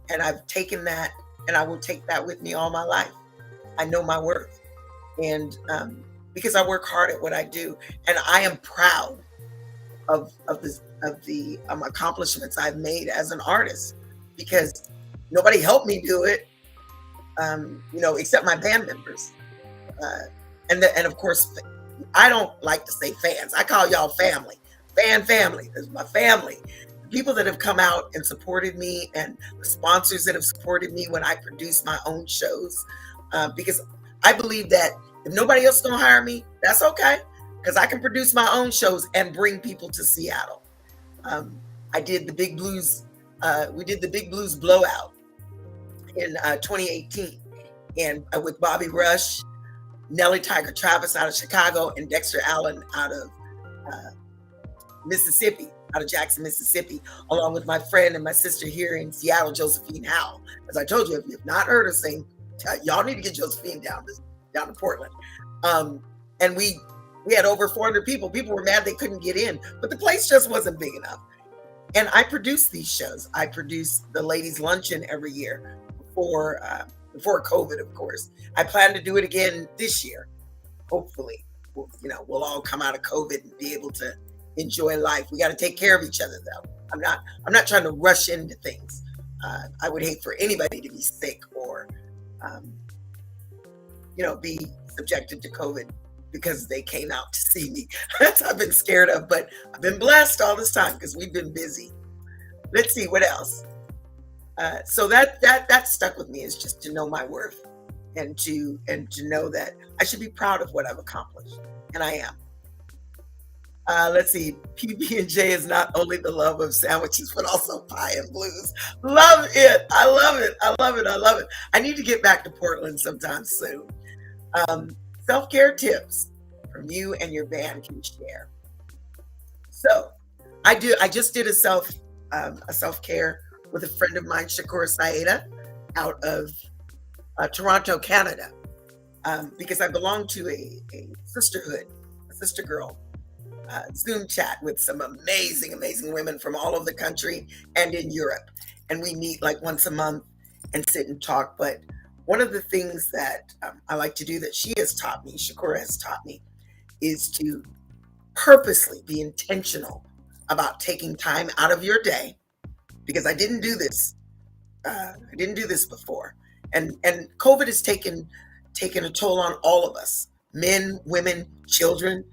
and I've taken that, and I will take that with me all my life. I know my worth, and because I work hard at what I do, and I am proud of the accomplishments I've made as an artist, because nobody helped me do it, except my band members, and of course, I don't like to say fans. I call y'all family, family. This is my family. People that have come out and supported me, and the sponsors that have supported me when I produce my own shows, because I believe that if nobody else is gonna hire me, that's okay, because I can produce my own shows and bring people to Seattle. I did the Big Blues. We did the Big Blues Blowout in 2018, and with Bobby Rush, Nellie Tiger Travis out of Chicago, and Dexter Allen out of Mississippi, out of Jackson, Mississippi, along with my friend and my sister here in Seattle, Josephine Howell. As I told you, if you've not heard her sing, y'all need to get Josephine down to Portland. And we had over 400 people. People were mad they couldn't get in, but the place just wasn't big enough. And I produce these shows. I produce the Ladies Luncheon every year before COVID, of course. I plan to do it again this year. Hopefully, we'll all come out of COVID and be able to enjoy life. We got to take care of each other, though. I'm not trying to rush into things. I would hate for anybody to be sick or, be subjected to COVID because they came out to see me. That's what I've been scared of, but I've been blessed all this time because we've been busy. Let's see what else. So that stuck with me, is just to know my worth and to know that I should be proud of what I've accomplished, and I am. Let's see. PB&J is not only the love of sandwiches, but also pie and blues. Love it. I love it. I love it. I love it. I need to get back to Portland sometime soon. Self-care tips from you and your band can share. So I just did a self-care with a friend of mine, Shakur Saeda, out of Toronto, Canada, because I belong to a sisterhood, a sister girl Zoom chat with some amazing women from all over the country and in Europe. And we meet like once a month and sit and talk. But one of the things that I like to do, that she has taught me, Shakur has taught me, is to purposely be intentional about taking time out of your day, because I didn't do this. I didn't do this before. And COVID has taken a toll on all of us, men, women, children,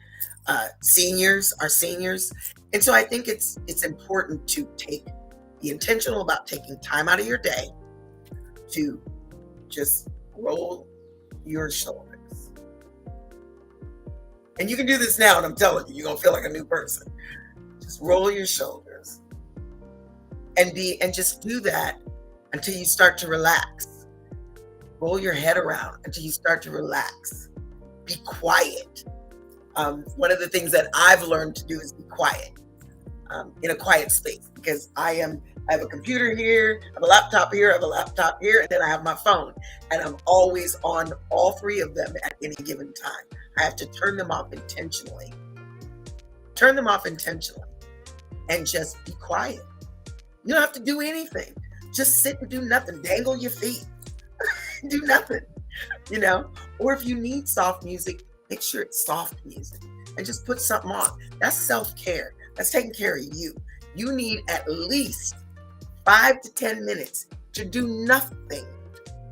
seniors, our seniors. And so I think it's important to be intentional about taking time out of your day to just roll your shoulders. And you can do this now, and I'm telling you, you're going to feel like a new person. Just roll your shoulders and just do that until you start to relax. Roll your head around until you start to relax. Be quiet. One of the things that I've learned to do is be quiet, in a quiet space, because I have a computer here, I have a laptop here, I have a laptop here, and then I have my phone, and I'm always on all three of them at any given time. I have to turn them off intentionally. And just be quiet. You don't have to do anything. Just sit and do nothing. Dangle your feet. Do nothing, Or if you need soft music, make sure it's soft music and just put something on. That's self-care. That's taking care of you. You need at least 5 to 10 minutes to do nothing.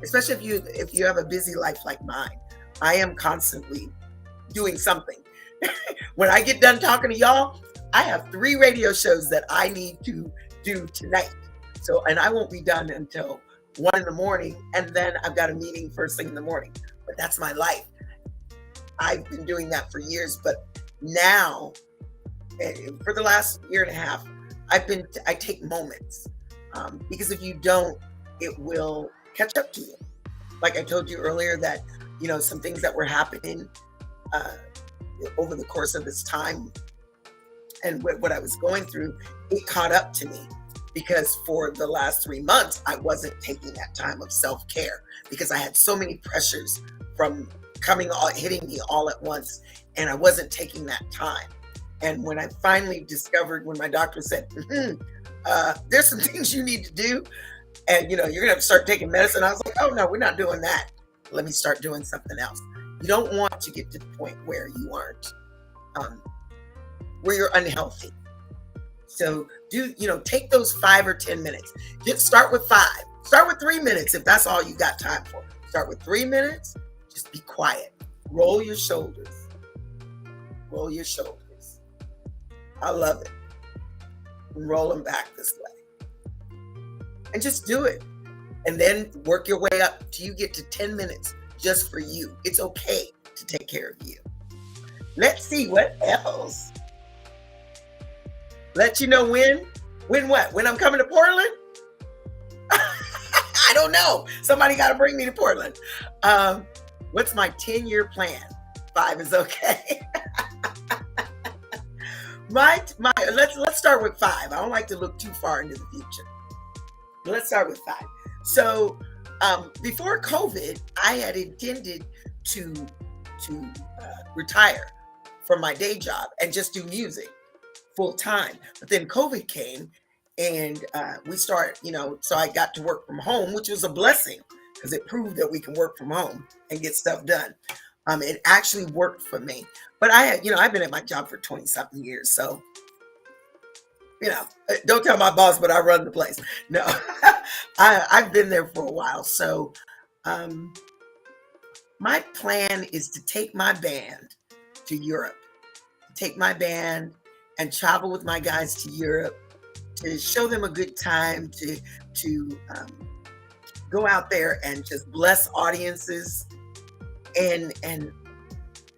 especially if you have a busy life like mine. I am constantly doing something. When I get done talking to y'all, I have 3 radio shows that I need to do tonight. So, and I won't be done until 1 in the morning, and then I've got a meeting first thing in the morning. But that's my life. I've been doing that for years, but now, for the last year and a half, I take moments, because if you don't, it will catch up to you. Like I told you earlier, that some things that were happening over the course of this time, and what I was going through, it caught up to me, because for the last 3 months, I wasn't taking that time of self-care, because I had so many pressures from hitting me all at once, and I wasn't taking that time. And when I finally discovered, when my doctor said, there's some things you need to do, and you're gonna have to start taking medicine, I was like, oh no, we're not doing that. Let me start doing something else. You don't want to get to the point where you aren't, where you're unhealthy. So take those 5 or 10 minutes. Start with 5. Start with 3 minutes if that's all you got time for. Start with 3 minutes. Just be quiet. Roll your shoulders. Roll your shoulders. I love it. And roll them back this way. And just do it. And then work your way up till you get to 10 minutes just for you. It's okay to take care of you. Let's see what else. Let you know when what? When I'm coming to Portland? I don't know. Somebody got to bring me to Portland. What's my 10-year plan? 5 is okay. Let's start with 5. I don't like to look too far into the future. Let's start with 5. So before COVID, I had intended to retire from my day job and just do music full time. But then COVID came, and so I got to work from home, which was a blessing, because it proved that we can work from home and get stuff done. It actually worked for me. But I've been at my job for 20-something years, so don't tell my boss, but I run the place. No, I've been there for a while. So my plan is to take my band to Europe, take my band and travel with my guys to Europe, to show them a good time, to go out there and just bless audiences. And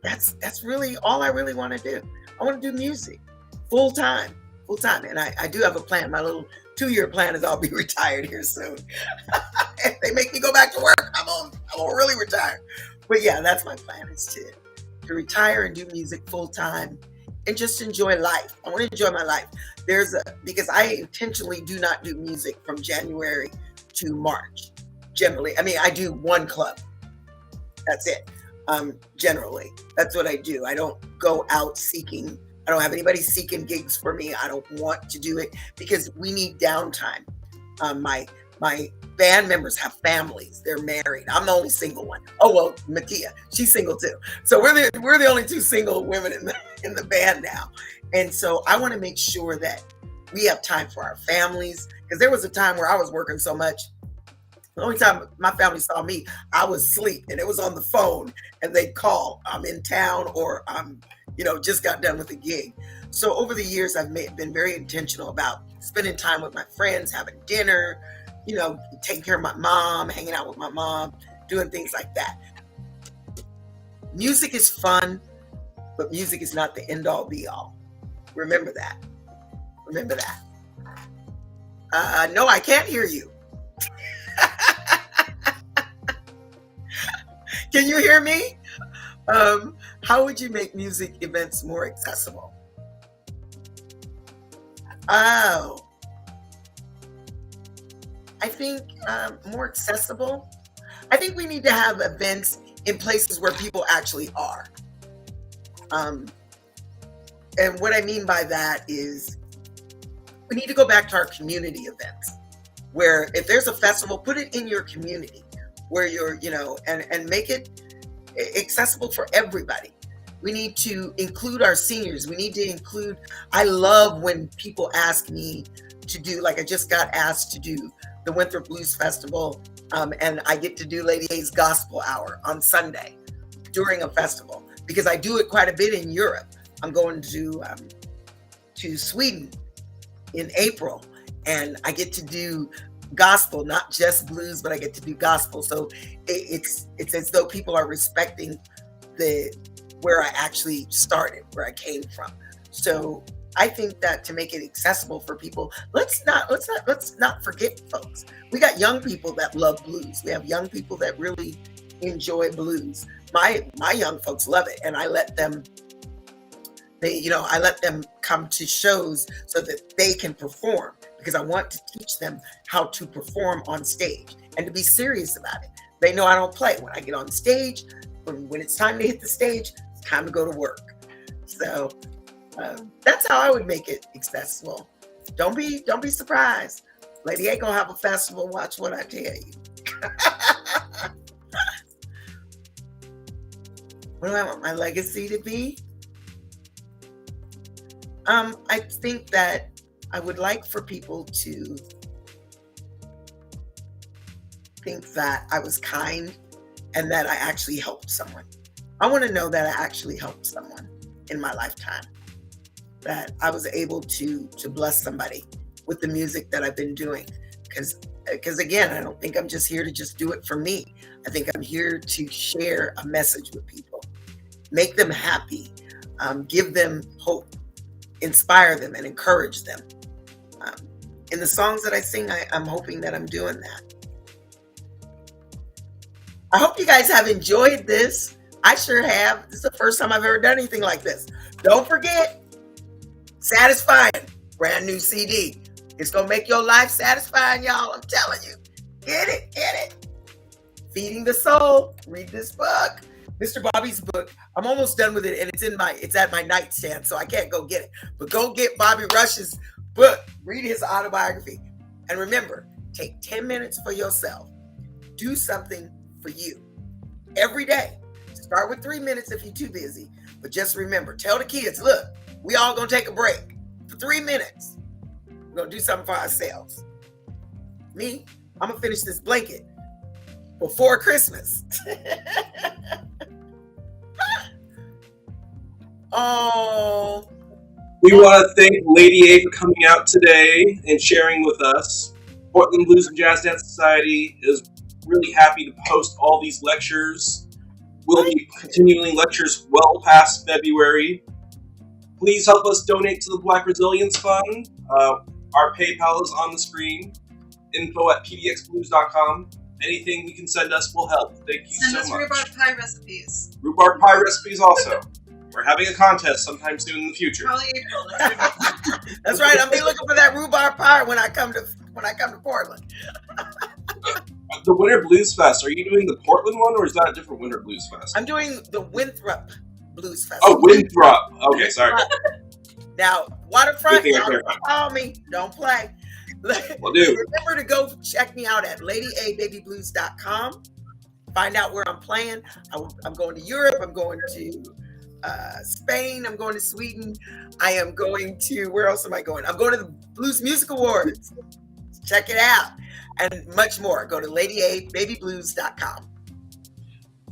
that's really all I really want to do. I want to do music full time. And I do have a plan. My little 2-year plan is I'll be retired here soon. If they make me go back to work, I won't really retire. But yeah, that's my plan, is to retire and do music full time and just enjoy life. I want to enjoy my life. Because I intentionally do not do music from January to March. Generally, I do 1 club. That's it. Generally, that's what I do. I don't go out seeking. I don't have anybody seeking gigs for me. I don't want to do it because we need downtime. My band members have families. They're married. I'm the only single one. Oh well, Matia, she's single too. So we're the only 2 single women in the band now. And so I want to make sure that we have time for our families, because there was a time where I was working so much. The only time my family saw me, I was asleep, and it was on the phone, and they'd call, I'm in town, or I'm, just got done with a gig. So over the years, I've been very intentional about spending time with my friends, having dinner, taking care of my mom, hanging out with my mom, doing things like that. Music is fun, but music is not the end all be all. Remember that. No, I can't hear you. Can you hear me? How would you make music events more accessible? Oh, I think more accessible. I think we need to have events in places where people actually are. And what I mean by that is we need to go back to our community events, where if there's a festival, put it in your community where you're, and make it accessible for everybody. We need to include our seniors. We need to include, I love when people ask me to do, like I just got asked to do the Winthrop Blues Festival And I get to do Lady A's Gospel Hour on Sunday during a festival, because I do it quite a bit in Europe. I'm going to Sweden in April, and I get to do gospel, not just blues, but I get to do gospel. So it's as though people are respecting where I actually started, where I came from. So I think that to make it accessible for people, let's not forget, folks. We got young people that love blues. We have young people that really enjoy blues. My young folks love it, and I let them come to shows so that they can perform, because I want to teach them how to perform on stage and to be serious about it. They know I don't play. When I get on stage, when it's time to hit the stage, it's time to go to work. So that's how I would make it accessible. Don't be surprised. Lady A gonna have a festival. Watch what I tell you. What do I want my legacy to be? I think that I would like for people to think that I was kind and that I actually helped someone. I want to know that I actually helped someone in my lifetime, that I was able to bless somebody with the music that I've been doing. Because again, I don't think I'm just here to just do it for me. I think I'm here to share a message with people, make them happy, give them hope, inspire them, and encourage them. In the songs that I sing, I'm hoping that I'm doing that. I hope you guys have enjoyed this. I sure have. This is the first time I've ever done anything like this. Don't forget, Satisfying, brand new CD. It's going to make your life satisfying, y'all. I'm telling you. Get it. Feeding the Soul. Read this book. Mr. Bobby's book. I'm almost done with it, and it's at my nightstand, so I can't go get it. But go get Bobby Rush's book. Read his autobiography. And remember, take 10 minutes for yourself. Do something for you every day. Start with 3 minutes if you're too busy. But just remember, tell the kids, look, we all going to take a break for 3 minutes. We're going to do something for ourselves. Me, I'm going to finish this blanket before Christmas. Oh. We want to thank Lady A for coming out today and sharing with us. Portland Blues and Jazz Dance Society is really happy to host all these lectures. We'll be continuing lectures well past February. Please help us donate to the Black Resilience Fund. Our PayPal is on the screen. info@pdxblues.com. Anything you can send us will help. Thank you so much. Send us rhubarb pie recipes. Rhubarb pie recipes also. We're having a contest sometime soon in the future. Probably April. That's right. I'll be looking for that rhubarb pie when I come to Portland. The Winter Blues Fest. Are you doing the Portland one, or is that a different Winter Blues Fest? I'm doing the Winthrop Blues Fest. Oh, Winthrop. Okay, sorry. Now, Waterfront, y'all call me. Don't play. Will do. Remember to go check me out at ladyabbyblues.com. Find out where I'm playing. I'm going to Europe. I'm going to Spain. I'm going to Sweden. I am going to, where else am I going? I'm going to the Blues Music Awards. Check it out. And much more. Go to ladyabbyblues.com.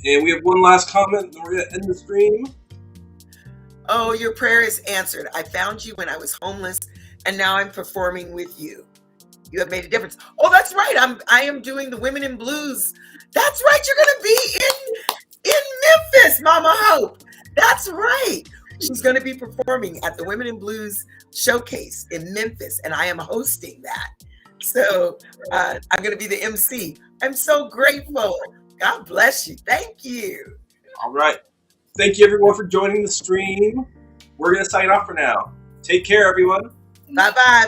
And we have one last comment, and we're going to end the stream. Oh, your prayer is answered. I found you when I was homeless, and now I'm performing with you. You have made a difference. Oh, that's right. I am doing the Women in Blues. That's right. You're going to be in Memphis, Mama Hope. That's right. She's going to be performing at the Women in Blues Showcase in Memphis, and I am hosting that. So I'm going to be the MC. I'm so grateful. God bless you. Thank you. All right. Thank you, everyone, for joining the stream. We're going to sign off for now. Take care, everyone. Bye-bye.